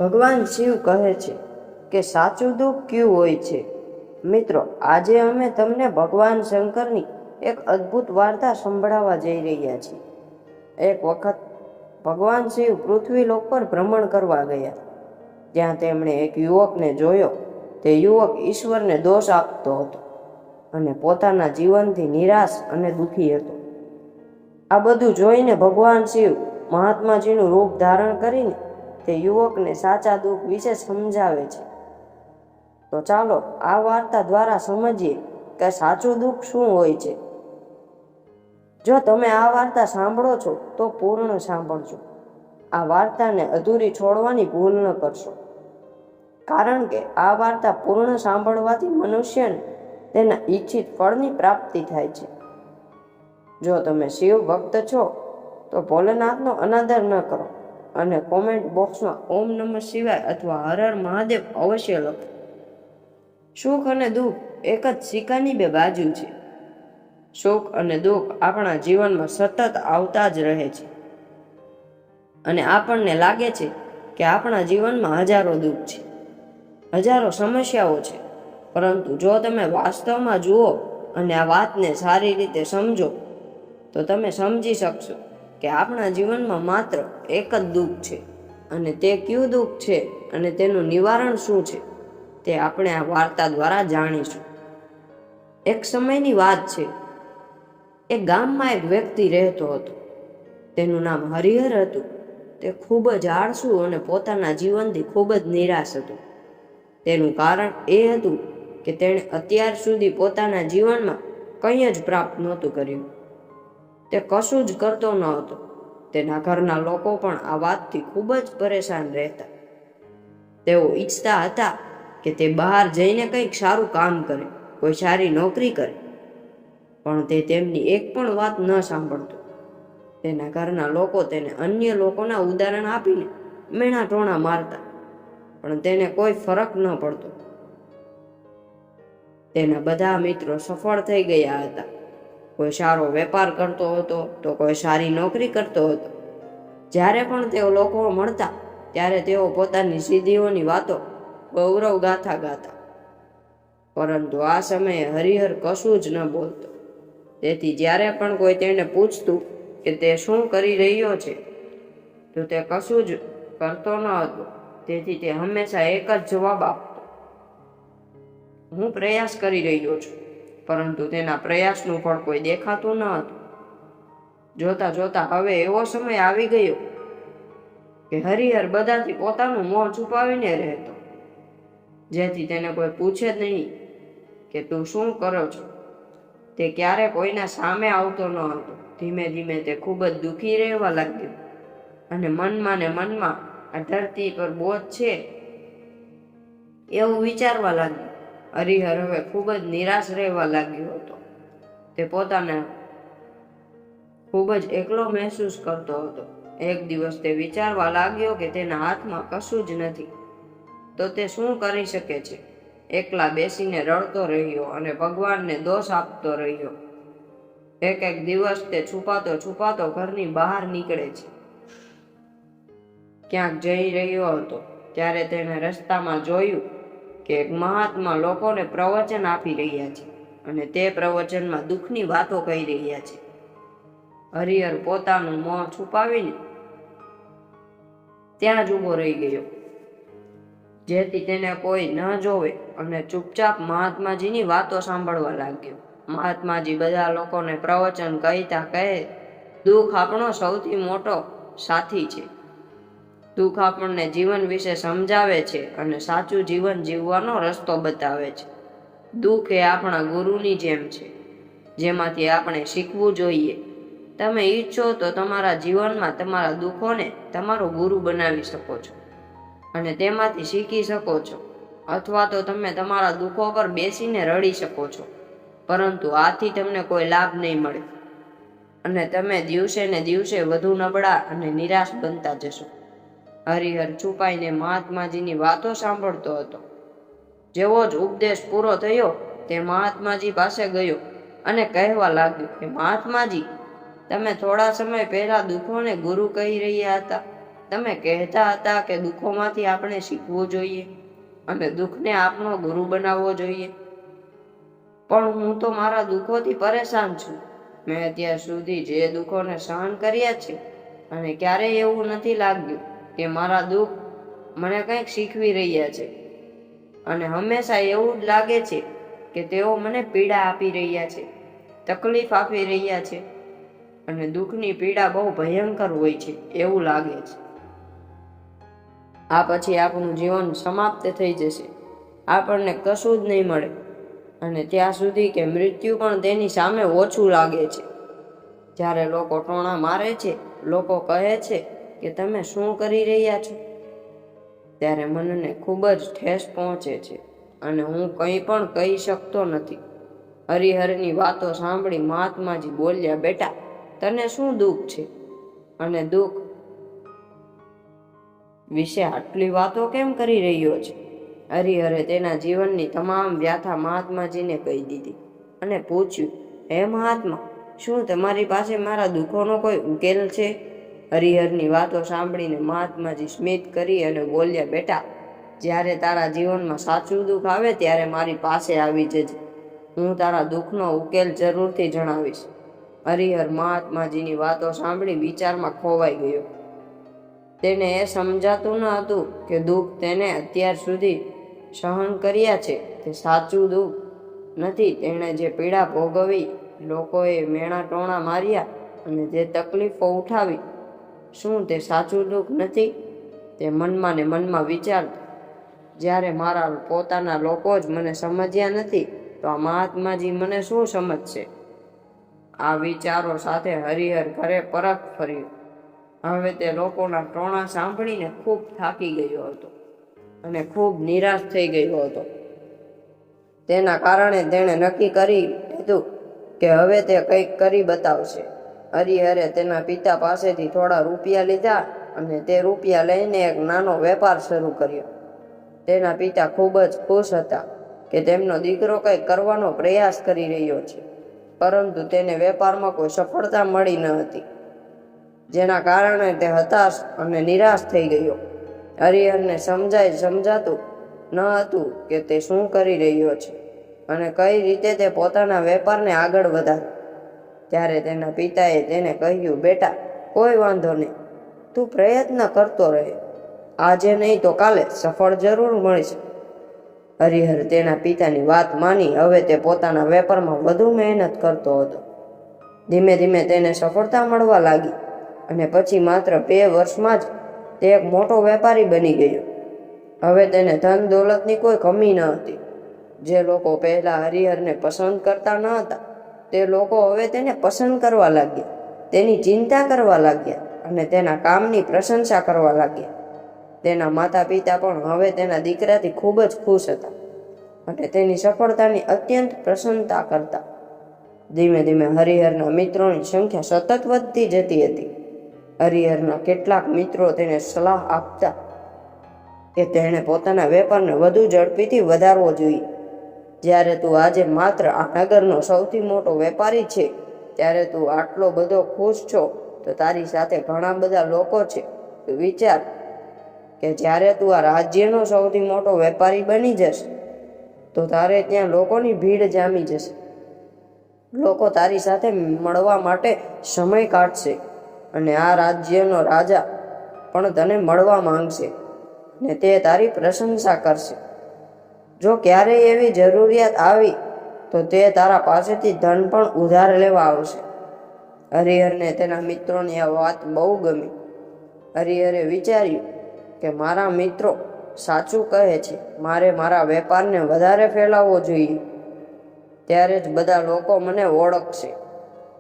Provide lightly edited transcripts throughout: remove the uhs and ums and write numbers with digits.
ભગવાન શિવ કહે છે કે સાચું દુઃખ કયું હોય છે. મિત્રો, આજે અમે તમને ભગવાન શંકરની એક અદ્ભુત વાર્તા સંભળાવવા જઈ રહ્યા છીએ. એક વખત ભગવાન શિવ પૃથ્વીલોક પર ભ્રમણ કરવા ગયા. ત્યાં તેમણે એક યુવકને જોયો. તે યુવક ઈશ્વરને દોષ આપતો હતો અને પોતાના જીવનથી નિરાશ અને દુઃખી હતો. આ બધું જોઈને ભગવાન શિવ મહાત્માજીનું રૂપ ધારણ કરીને તે યુવકને સાચા દુઃખ વિશે સમજાવે છે. તો ચાલો આ વાર્તા દ્વારા સમજીએ કે સાચું દુઃખ શું હોય છે. જો તમે આ વાર્તા સાંભળો છો તો પૂર્ણ સાંભળજો. આ વાર્તાને અધૂરી છોડવાની ભૂલ ન કરશો, કારણ કે આ વાર્તા પૂર્ણ સાંભળવાથી મનુષ્યને તેના ઈચ્છિત ફળની પ્રાપ્તિ થાય છે. જો તમે શિવ ભક્ત છો તો ભોલેનાથનો અનાદર ન કરો અને કોમેન્ટ બોક્સમાં ઓમ નમઃ શિવાય અથવા હર હર મહાદેવ અવશ્ય લખો. સુખ અને દુઃખ એક જ સિક્કાની બે બાજુ છે. સુખ અને દુઃખ આપણા જીવનમાં સતત આવતા જ રહે છે અને આપણને લાગે છે કે આપણા જીવનમાં હજારો દુઃખ છે, હજારો સમસ્યાઓ છે. પરંતુ જો તમે વાસ્તવમાં જુઓ અને આ વાતને સારી રીતે સમજો તો તમે સમજી શકશો કે આપણા જીવનમાં માત્ર એક જ દુઃખ છે. અને તે કયું દુઃખ છે અને તેનું નિવારણ શું છે તે આપણે આ વાર્તા દ્વારા જાણીશું. એક સમયની વાત છે. એક ગામમાં એક વ્યક્તિ રહેતો હતો. તેનું નામ હરિહર હતું. તે ખૂબ જ આળસુ અને પોતાના જીવનથી ખૂબ જ નિરાશ હતો. તેનું કારણ એ હતું કે તેણે અત્યાર સુધી પોતાના જીવનમાં કંઈ જ પ્રાપ્ત નહોતું કર્યું. તે કશું જ કરતો ન હતો. તેના ઘરના લોકો પણ આ વાતથી ખૂબ જ પરેશાન રહેતા. તેઓ ઈચ્છતા હતા કે તે બહાર જઈને કંઈક સારું કામ કરે, કોઈ સારી નોકરી કરે, પણ તે તેમની એક પણ વાત ન સાંભળતો. તેના ઘરના લોકો તેને અન્ય લોકોના ઉદાહરણ આપીને મેણા ટોણા મારતા, પણ તેને કોઈ ફરક ન પડતો. તેના બધા મિત્રો સફળ થઈ ગયા હતા. કોઈ સારો વેપાર કરતો હતો તો કોઈ સારી નોકરી કરતો હતો. જ્યારે પણ તેઓ લોકો મળતા ત્યારે તેઓ પોતાની સિદ્ધિઓની વાતો ગૌરવ ગાથા ગાતા. પરંતુ આ સમયે હરિહર કશું જ ન બોલતો. તેથી જ્યારે પણ કોઈ તેને પૂછતું કે તે શું કરી રહ્યો છે તો તે કશું જ કરતો ન હતો. તેથી તે હંમેશા એક જ જવાબ આપતો: હું પ્રયાસ કરી રહ્યો છું. પરંતુ તેના પ્રયાસનું ફળ કોઈ દેખાતું ન હતું. જોતા જોતા હવે એવો સમય આવી ગયો કે હરિહર બધાથી પોતાનું મોં છુપાવીને રહેતો, જેથી તેને કોઈ પૂછે જ નહીં કે તું શું કરો છો. તે ક્યારે કોઈના સામે આવતો ન હતો. ધીમે ધીમે તે ખૂબ જ દુઃખી રહેવા લાગ્યો અને મનમાં ને મનમાં આ ધરતી પર બોજ છે એવું વિચારવા લાગ્યો. હરિહર હવે ખૂબ જ નિરાશ રહેવા લાગ્યો હતો. તે પોતાને ખૂબ જ એકલો મહેસૂસ કરતો હતો. એક દિવસ તે વિચારવા લાગ્યો કે તેના હાથમાં કશું જ નથી, તો તે શું કરી શકે છે. એકલા બેસીને રડતો રહ્યો અને ભગવાનને દોષ આપતો રહ્યો. એક દિવસ તે છુપાતો છુપાતો ઘરની બહાર નીકળે છે. ક્યાંક જઈ રહ્યો હતો ત્યારે તેણે રસ્તામાં જોયું કે એક મહાત્મા લોકોને પ્રવચન આપી રહ્યા છે અને તે પ્રવચનમાં દુઃખની વાતો કહી રહ્યા છે. હરિહર પોતાનું મોં છુપાવીને ત્યાં જ ઊભો રહી ગયો, જેથી તેને કોઈ ન જોવે, અને ચૂપચાપ મહાત્માજીની વાતો સાંભળવા લાગ્યો. મહાત્માજી બધા લોકોને પ્રવચન કહેતા કહે, દુઃખ આપણો સૌથી મોટો સાથી છે. દુઃખ આપણને જીવન વિશે સમજાવે છે અને સાચું જીવન જીવવાનો રસ્તો બતાવે છે. દુઃખ એ આપણા ગુરુની જેમ છે, જેમાંથી આપણે શીખવું જોઈએ. તમે ઈચ્છો તો તમારા જીવનમાં તમારા દુઃખોને તમારો ગુરુ બનાવી શકો છો અને તેમાંથી શીખી શકો છો, અથવા તો તમે તમારા દુઃખો પર બેસીને રડી શકો છો. પરંતુ આથી તમને કોઈ લાભ નહીં મળે અને તમે દિવસે ને દિવસે વધુ નબળા અને નિરાશ બનતા જશો. હરિહર છુપાઈને મહાત્માજીની વાતો સાંભળતો હતો. જેવો જ ઉપદેશ પૂરો થયો તે મહાત્માજી પાસે ગયો અને કહેવા લાગ્યો કે મહાત્માજી, તમે થોડા સમય પહેલા દુઃખોને ગુરુ કહી રહ્યા હતા. તમે કહેતા હતા કે દુઃખોમાંથી આપણે શીખવું જોઈએ અને દુઃખને આપણો ગુરુ બનાવવો જોઈએ, પણ હું તો મારા દુઃખોથી પરેશાન છું. મેં અત્યાર સુધી જે દુઃખોને સહન કર્યા છે અને ક્યારેય એવું નથી લાગ્યું કે મારા દુઃખ મને કંઈક શીખવી રહ્યા છે, અને હંમેશા એવું જ લાગે છે કે તેઓ મને પીડા આપી રહ્યા છે, તકલીફ આપી રહ્યા છે, અને દુઃખની પીડા બહુ ભયંકર હોય છે એવું લાગે છે. આ પછી આપણું જીવન સમાપ્ત થઈ જશે, આપણને કશું જ નહીં મળે, અને ત્યાં સુધી કે મૃત્યુ પણ તેની સામે ઓછું લાગે છે. જ્યારે લોકો ટોણા મારે છે, લોકો કહે છે કે તમે શું કરી રહ્યા છો, ત્યારે મનને ખૂબ જ ઠેસ પહોંચે છે અને હું કંઈ પણ કહી શકતો નથી. હરિહરની વાતો સાંભળી મહાત્માજી બોલ્યા, બેટા, તને શું દુઃખ છે અને દુઃખ વિશે આટલી વાતો કેમ કરી રહ્યો છે? હરિહરે તેના જીવનની તમામ વ્યથા મહાત્માજીને કહી દીધી અને પૂછ્યું, હે મહાત્મા, શું તમારી પાસે મારા દુઃખોનો કોઈ ઉકેલ છે? હરિહરની વાતો સાંભળીને મહાત્માજી સ્મિત કરી અને બોલ્યા, બેટા, જ્યારે તારા જીવનમાં સાચું દુઃખ આવે ત્યારે મારી પાસે આવી જજે, હું તારા દુઃખનો ઉકેલ જરૂરથી જણાવીશ. હરિહર મહાત્માજીની વાતો સાંભળી વિચારમાં ખોવાઈ ગયો. તેને એ સમજાતું ન હતું કે દુઃખ તેને અત્યાર સુધી સહન કર્યા છે તે સાચું દુઃખ નથી. તેણે જે પીડા ભોગવી, લોકોએ મેણા ટોણા માર્યા અને જે તકલીફો ઉઠાવી, શું તે સાચું દુઃખ નથી? તે મનમાં ને મનમાં વિચારતો, જ્યારે મારા પોતાના લોકો જ મને સમજ્યા નથી તો આ મહાત્માજી મને શું સમજશે? આ વિચારો સાથે હરિહર ઘરે પરત ફર્યો. હવે તે લોકોના ટોણા સાંભળીને ખૂબ થાકી ગયો હતો અને ખૂબ નિરાશ થઈ ગયો હતો. તેના કારણે તેણે નક્કી કરી લીધું કે હવે તે કંઈક કરી બતાવશે. હરિહરે તેના પિતા પાસેથી થોડા રૂપિયા લીધા અને તે રૂપિયા લઈને એક નાનો વેપાર શરૂ કર્યો. તેના પિતા ખૂબ જ ખુશ હતા કે તેમનો દીકરો કંઈક કરવાનો પ્રયાસ કરી રહ્યો છે, પરંતુ તેને વેપારમાં કોઈ સફળતા મળી ન હતી, જેના કારણે તે હતાશ અને નિરાશ થઈ ગયો. હરિહરને સમજાતું ન હતું કે તે શું કરી રહ્યો છે અને કઈ રીતે તે પોતાના વેપારને આગળ વધારે. ત્યારે તેના પિતાએ તેને કહ્યું, બેટા, કોઈ વાંધો નહીં, તું પ્રયત્ન કરતો રહે, આજે નહીં તો કાલે સફળ જરૂર મળશે. હરિહર તેના પિતાની વાત માની હવે તે પોતાના વેપારમાં વધુ મહેનત કરતો હતો. ધીમે ધીમે તેને સફળતા મળવા લાગી અને પછી માત્ર 2 વર્ષમાં જ તે એક મોટો વેપારી બની ગયો. હવે તેને ધન દોલતની કોઈ કમી ન હતી. જે લોકો પહેલા હરિહરને પસંદ કરતા ન હતા તે લોકો હવે તેને પસંદ કરવા લાગ્યા, તેની ચિંતા કરવા લાગ્યા અને તેના કામની પ્રશંસા કરવા લાગ્યા. તેના માતા પિતા પણ હવે તેના દીકરાથી ખૂબ જ ખુશ હતા અને તેની સફળતાની અત્યંત પ્રશંસા કરતા. ધીમે ધીમે હરિહરના મિત્રોની સંખ્યા સતત વધતી જતી હતી. હરિહરના કેટલાક મિત્રો તેને સલાહ આપતા કે તેણે પોતાના વેપારને વધુ ઝડપીથી વધારવો જોઈએ. જ્યારે તું આજે માત્ર આ નગરનો સૌથી મોટો વેપારી છે, ત્યારે તું આટલો બધો ખુશ છો તો તારી સાથે ઘણા બધા લોકો છે. તું વિચાર કે જ્યારે તું આ રાજ્યનો સૌથી મોટો વેપારી બની જશે તો તારે ત્યાં લોકોની ભીડ જામી જશે. લોકો તારી સાથે મળવા માટે સમય કાઢશે અને આ રાજ્યનો રાજા પણ તને મળવા માંગશે અને તે તારી પ્રશંસા કરશે. જો ક્યારેય એવી જરૂરિયાત આવી તો તે તારા પાસેથી ધન પણ ઉધાર લેવા આવશે. હરિહરને તેના મિત્રોની આ વાત બહુ ગમી. હરિહરે વિચાર્યું કે મારા મિત્રો સાચું કહે છે, મારે મારા વેપારને વધારે ફેલાવવો જોઈએ, ત્યારે જ બધા લોકો મને ઓળખશે.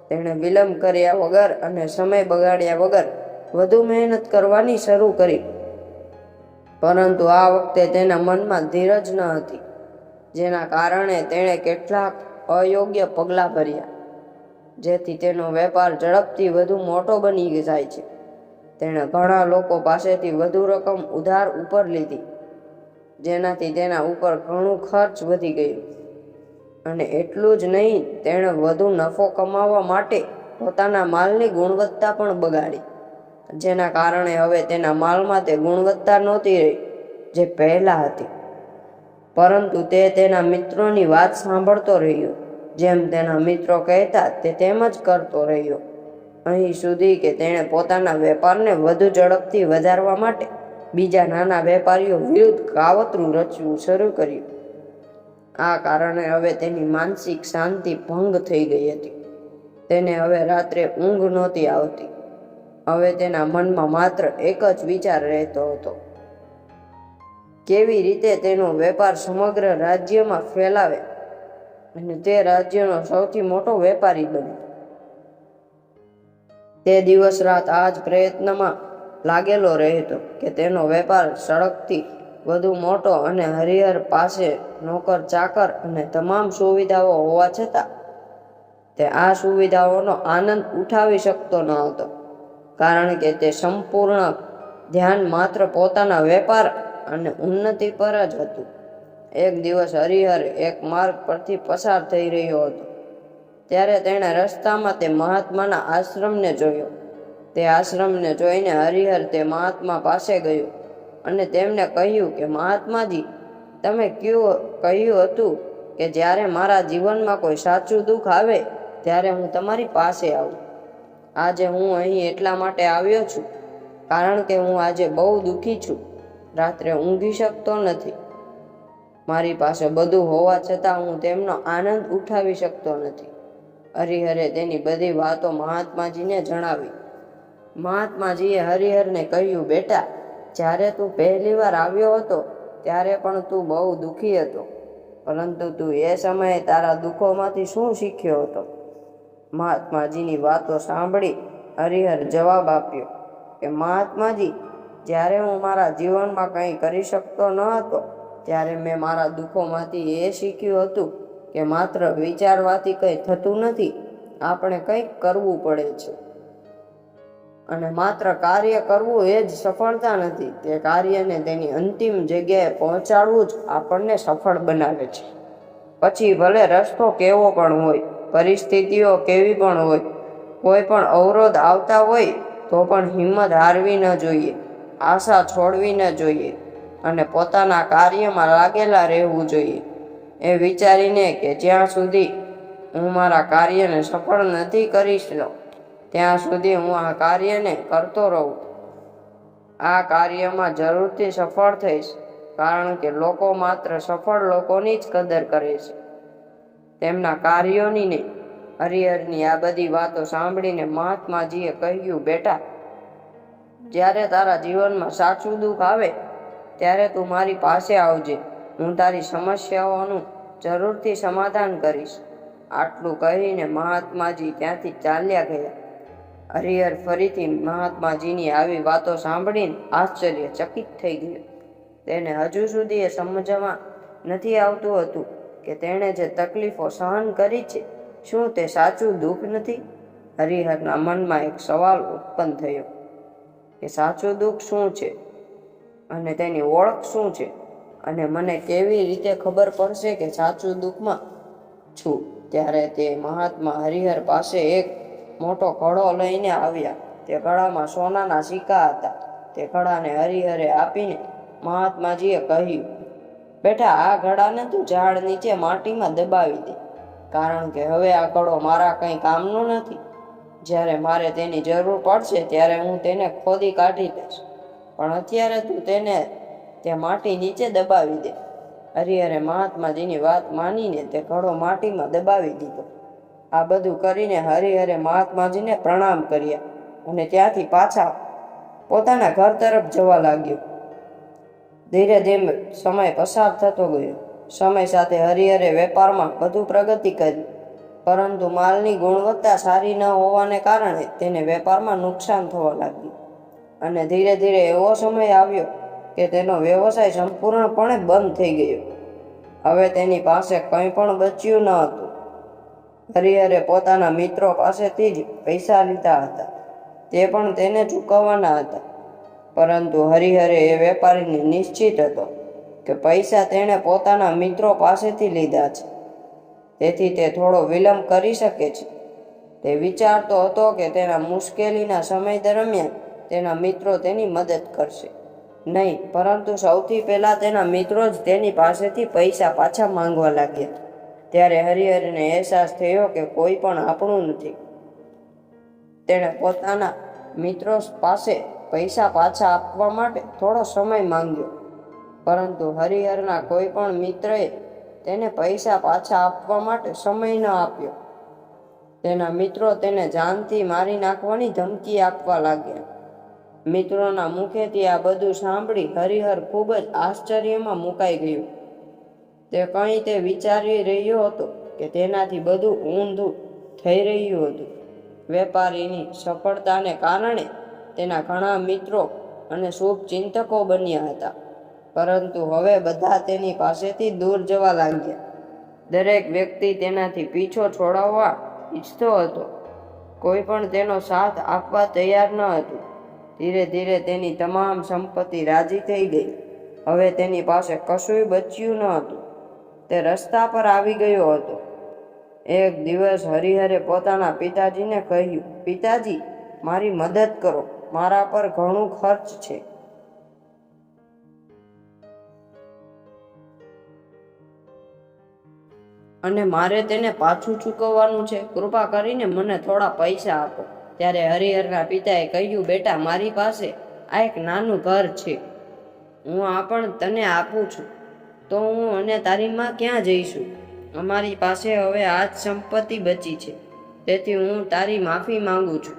તેણે વિલંબ કર્યા વગર અને સમય બગાડ્યા વગર વધુ મહેનત કરવાની શરૂ કરી. પરંતુ આ વખતે તેના મનમાં ધીરજ ન હતી, જેના કારણે તેણે કેટલાક અયોગ્ય પગલાં ભર્યા, જેથી તેનો વેપાર ઝડપથી વધુ મોટો બની જાય છે. તેણે ઘણા લોકો પાસેથી વધુ રકમ ઉધાર ઉપર લીધી, જેનાથી તેના ઉપર ઘણું ખર્ચ વધી ગયું. અને એટલું જ નહીં, તેણે વધુ નફો કમાવવા માટે પોતાના માલની ગુણવત્તા પણ બગાડી. જેના કારણે હવે તેના માલમાં તે ગુણવત્તા નહોતી રહી જે પહેલા હતી. પરંતુ તે તેના મિત્રોની વાત સાંભળતો રહ્યો. જેમ તેના મિત્રો કહેતા તે તેમ જ કરતો રહ્યો, અહીં સુધી કે તેણે પોતાના વેપારને વધુ ઝડપથી વધારવા માટે બીજા નાના વેપારીઓ વિરુદ્ધ કાવતરું રચવું શરૂ કર્યું. આ કારણે હવે તેની માનસિક શાંતિ ભંગ થઈ ગઈ હતી. તેને હવે રાત્રે ઊંઘ નહોતી આવતી. હવે તેના મનમાં માત્ર એક જ વિચાર રહેતો હતો, કેવી રીતે તેનો વેપાર સમગ્ર રાજ્યમાં ફેલાવે અને તે રાજ્યનો સૌથી મોટો વેપારી બને. તે દિવસ રાત આ જ પ્રયત્નમાં લાગેલો રહેતો કે તેનો વેપાર સડકથી વધુ મોટો અને હરિહર પાસે નોકર ચાકર અને તમામ સુવિધાઓ હોવા છતાં તે આ સુવિધાઓનો આનંદ ઉઠાવી શકતો ન હતો, કારણ કે તે સંપૂર્ણ ધ્યાન માત્ર પોતાના વેપાર અને ઉન્નતિ પર જ હતું. એક દિવસ હરિહર એક માર્ગ પરથી પસાર થઈ રહ્યો હતો. ત્યારે તેણે રસ્તામાં તે મહાત્માના આશ્રમને જોયો. તે આશ્રમને જોઈને હરિહર તે મહાત્મા પાસે ગયો અને તેમને કહ્યું કે મહાત્માજી, તમે કહ્યું હતું કે જ્યારે મારા જીવનમાં કોઈ સાચું દુઃખ આવે ત્યારે હું તમારી પાસે આવું. આજે હું અહીં એટલા માટે આવ્યો છું કારણ કે હું આજે બહુ દુઃખી છું. રાત્રે ઊંઘી શકતો નથી. મારી પાસે બધું હોવા છતાં હું તેમનો આનંદ ઉઠાવી શકતો નથી. હરિહરે તેની બધી વાતો મહાત્માજીને જણાવી. મહાત્માજીએ હરિહરને કહ્યું, બેટા, જ્યારે તું પહેલી વાર આવ્યો હતો ત્યારે પણ તું બહુ દુઃખી હતો, પરંતુ તું એ સમયે તારા દુઃખોમાંથી શું શીખ્યો હતો? મહાત્માજીની વાતો સાંભળી હરિહર જવાબ આપ્યો કે મહાત્માજી, જ્યારે હું મારા જીવનમાં કંઈ કરી શકતો ન હતો ત્યારે મેં મારા દુઃખોમાંથી એ શીખ્યું હતું કે માત્ર વિચારવાથી કંઈ થતું નથી. આપણે કંઈક કરવું પડે છે અને માત્ર કાર્ય કરવું એ જ સફળતા નથી. તે કાર્યને તેની અંતિમ જગ્યાએ પહોંચાડવું જ આપણને સફળ બનાવે છે. પછી ભલે રસ્તો કેવો પણ હોય, પરિસ્થિતિઓ કેવી પણ હોય, કોઈ પણ અવરોધ આવતા હોય તો પણ હિંમત હારવી ન જોઈએ, આશા છોડવી ન જોઈએ અને પોતાના કાર્યમાં લાગેલા રહેવું જોઈએ, એ વિચારીને કે જ્યાં સુધી હું મારા કાર્યને સફળ નથી કરીશ ત્યાં સુધી હું આ કાર્યને કરતો રહું. આ કાર્યમાં જરૂરથી સફળ થઈશ, કારણ કે લોકો માત્ર સફળ લોકોની જ કદર કરે છે, તેમના કાર્યોની નહીં. હરિહરની આ બધી વાતો સાંભળીને મહાત્માજીએ કહ્યું, બેટા, જ્યારે તારા જીવનમાં સાચું દુઃખ આવે ત્યારે તું મારી પાસે આવજે. હું તારી સમસ્યાઓનું જરૂરથી સમાધાન કરીશ. આટલું કહીને મહાત્માજી ત્યાંથી ચાલ્યા ગયા. હરિહર ફરીથી મહાત્માજીની આવી વાતો સાંભળીને આશ્ચર્યચકિત થઈ ગયો. તેને હજુ સુધી એ સમજમાં નથી આવતું હતું કે તેણે જે તકલીફો સહન કરી છે, શું તે સાચું દુઃખ નથી? હરિહરના મનમાં એક સવાલ ઉત્પન્ન થયો કે સાચું દુઃખ શું છે અને તેની ઓળખ શું છે, અને મને કેવી રીતે ખબર પડશે કે સાચું દુઃખમાં છું? ત્યારે તે મહાત્મા હરિહર પાસે એક મોટો ઘડો લઈને આવ્યા. તે ઘડામાં સોનાના સિક્કા હતા. તે ઘડાને હરિહરે આપીને મહાત્માજીએ કહ્યું, બેટા, આ ઘડાને તું ઝાડ નીચે માટીમાં દબાવી દે, કારણ કે હવે આ ઘડો મારા કંઈ કામનો નથી. જ્યારે મારે તેની જરૂર પડશે ત્યારે હું તેને ખોદી કાઢી લઈશ, પણ અત્યારે તું તેને તે માટી નીચે દબાવી દે. હરિહરે મહાત્માજીની વાત માનીને તે ઘડો માટીમાં દબાવી દીધો. આ બધું કરીને હરિહરે મહાત્માજીને પ્રણામ કર્યા અને ત્યાંથી પાછા પોતાના ઘર તરફ જવા લાગ્યો. ધીરે ધીરે સમય પસાર થતો ગયો. સમય સાથે હરિહરે વેપારમાં વધુ પ્રગતિ કરી, પરંતુ માલની ગુણવત્તા સારી ન હોવાને કારણે તેને વેપારમાં નુકસાન થવા લાગ્યું અને ધીરે ધીરે એવો સમય આવ્યો કે તેનો વ્યવસાય સંપૂર્ણપણે બંધ થઈ ગયો. હવે તેની પાસે કંઈ પણ બચ્યું ન હતું. હરિહરે પોતાના મિત્રો પાસેથી જ પૈસા લીધા હતા. તે પણ તેને ચૂકવવાના હતા, પરંતુ હરિહરે એ વેપારીને નિશ્ચિત હતો કે પૈસા તેણે પોતાના મિત્રો પાસેથી લીધા છે, તેથી તે થોડો વિલંબ કરી શકે છે. તે વિચારતો હતો કે તેના મુશ્કેલીના સમય દરમિયાન તેના મિત્રો તેની મદદ કરશે નહીં, પરંતુ સૌથી પહેલાં તેના મિત્રો જ તેની પાસેથી પૈસા પાછા માંગવા લાગ્યા. ત્યારે હરિહરને અહેસાસ થયો કે કોઈ પણ આપણું નથી. તેણે પોતાના મિત્રો પાસે પૈસા પાછા આપવા માટે થોડો સમય માંગ્યો, પરંતુ હરિહરના કોઈ પણ મિત્રએ તેને પૈસા પાછા આપવા માટે સમય ન આપ્યો. તેના મિત્રો તેને જાનથી મારી નાખવાની ધમકી આપવા લાગ્યા. મિત્રોના મુખેથી આ બધું સાંભળી હરિહર ખૂબ જ આશ્ચર્યમાં મુકાઈ ગયું. તે વિચારી રહ્યો હતો કે તેનાથી બધું ઊંધું થઈ રહ્યું હતું. વેપારીની સફળતાને કારણે તેના ઘણા મિત્રો અને શુભચિંતકો બન્યા હતા, પરંતુ હવે બધા તેની પાસેથી દૂર જવા લાગ્યા. દરેક વ્યક્તિ તેનાથી પીછો છોડાવવા ઈચ્છતો હતો. કોઈ પણ તેનો સાથ આપવા તૈયાર ન હતું. ધીરે ધીરે તેની તમામ સંપત્તિ રાજી થઈ ગઈ. હવે તેની પાસે કશુંય બચ્યું ન હતું. તે રસ્તા પર આવી ગયો હતો. એક દિવસ હરિહરે પોતાના પિતાજીને કહ્યું, પિતાજી, મારી મદદ કરો, મારા પર ઘણું ખર્ચ છે. અને મારે તેને પાછું ચૂકવવાનું છે. કૃપા કરીને મને થોડા પૈસા આપો. ત્યારે હરિહરના પિતાએ કહ્યું, બેટા, મારી પાસે આ એક નાનું ઘર છે. હું આ પણ તને આપું છું, તો હું અને તારી માં ક્યાં જઈશું? અમારી પાસે હવે આ જ સંપત્તિ બચી છે, તેથી હું તારી માફી માંગુ છું.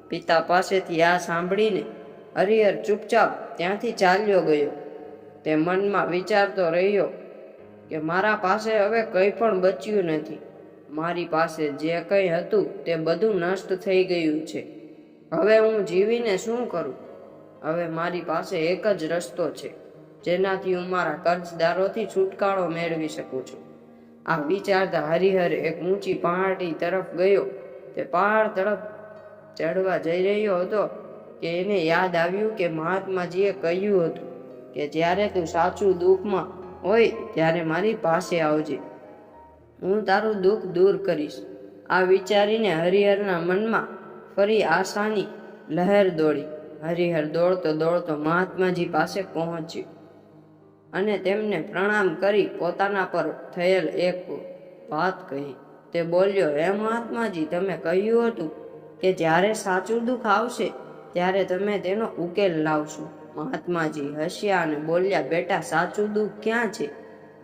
પિતા પાસેથી આ સાંભળીને હરિહર ચૂપચાપ ત્યાંથી ચાલ્યો ગયો. તે મનમાં વિચારતો રહ્યો કે મારા પાસે હવે કંઈ પણ બચ્યું નથી. મારી પાસે જે કંઈ હતું તે બધું નષ્ટ થઈ ગયું છે. હવે હું જીવીને શું કરું? હવે મારી પાસે એક જ રસ્તો છે, જેનાથી હું મારા કર્જદારોથી છુટકારો મેળવી શકું છું. આ વિચારતા હરિહર એક ઊંચી પહાડી તરફ ગયો. તે પહાડ તરફ ચડવા જઈ રહ્યો હતો કે એને યાદ આવ્યું કે મહાત્માજીએ કહ્યું હતું કે જ્યારે તું સાચું દુઃખમાં હોય ત્યારે મારી પાસે આવજે, હું તારું દુઃખ દૂર કરીશ. આ વિચારીને હરિહરના મનમાં ફરી આશાની લહેર દોડી. હરિહર દોડતો દોડતો મહાત્માજી પાસે પહોંચ્યો અને તેમને પ્રણામ કરી પોતાના પર થયેલ એક વાત કહી. તે બોલ્યો, હે મહાત્માજી, તમે કહ્યું હતું કે જ્યારે સાચું દુઃખ આવશે ત્યારે તમે તેનો ઉકેલ લાવશો. મહાત્માજી હસ્યા અને બોલ્યા, બેટા, સાચું દુઃખ ક્યાં છે?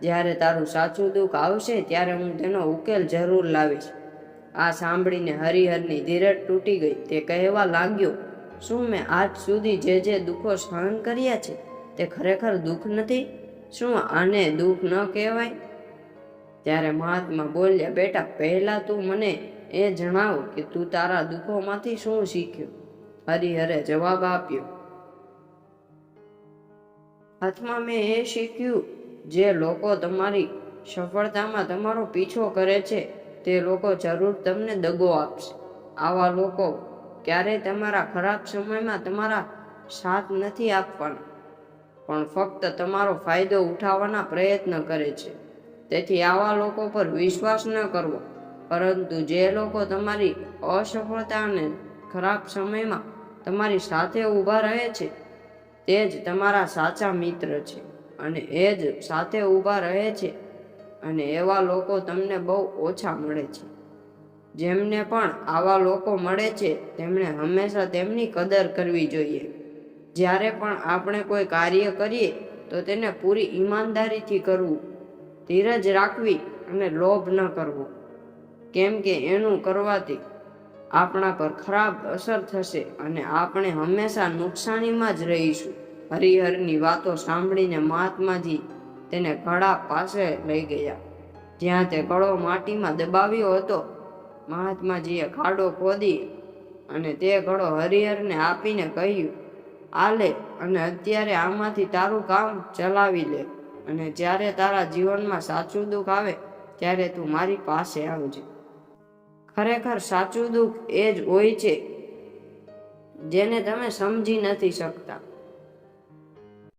જ્યારે તારું સાચું દુઃખ આવશે ત્યારે હું તેનો ઉકેલ જરૂર લાવીશ. આ સાંભળીને હરિહરની ધીરજ તૂટી ગઈ. તે કહેવા લાગ્યો, શું મેં આજ સુધી જે દુઃખો સહન કર્યા છે તે ખરેખર દુઃખ નથી? શું આને દુઃખ ન કહેવાય? ત્યારે મહાત્મા બોલ્યા, બેટા, પહેલા તું મને એ જણાવ કે તું તારા દુઃખોમાંથી શું શીખ્યો? હરિહરે જવાબ આપ્યો, હાથમાં મેં એ શીખ્યું, જે લોકો તમારી સફળતામાં તમારો પીછો કરે છે તે લોકો જરૂર તમને દગો આપશે. આવા લોકો ક્યારેય તમારા ખરાબ સમયમાં તમારા સાથ નથી આપવાના, પણ ફક્ત તમારો ફાયદો ઉઠાવવાના પ્રયત્ન કરે છે. તેથી આવા લોકો પર વિશ્વાસ ન કરવો, પરંતુ જે લોકો તમારી અસફળતા અને ખરાબ સમયમાં તમારી સાથે ઊભા રહે છે તે જ તમારા સાચા મિત્ર છે, અને એ જ સાથે ઊભા રહે છે. અને એવા લોકો તમને બહુ ઓછા મળે છે. જેમને પણ આવા લોકો મળે છે તેમણે હંમેશા તેમની કદર કરવી જોઈએ. જ્યારે પણ આપણે કોઈ કાર્ય કરીએ તો તેને પૂરી ઈમાનદારીથી કરવું, ધીરજ રાખવી અને લોભ ન કરવો, કેમ કે એનું કરવાથી આપણા પર ખરાબ અસર થશે અને આપણે હંમેશા નુકસાનીમાં જ રહીશું. હરિહરની વાતો સાંભળીને મહાત્માજી તેને ઘડા પાસે લઈ ગયા. જ્યાં તે ઘડો માટીમાં દબાવ્યો હતો, મહાત્માજીએ ખાડો ખોદી અને તે ઘડો હરિહરને આપીને કહ્યું, આ લે અને અત્યારે આમાંથી તારું કામ ચલાવી લે, અને જ્યારે તારા જીવનમાં સાચું દુઃખ આવે ત્યારે તું મારી પાસે આવજે. ખરેખર સાચું દુઃખ એ જ હોય છે જેને તમે સમજી નથી શકતા.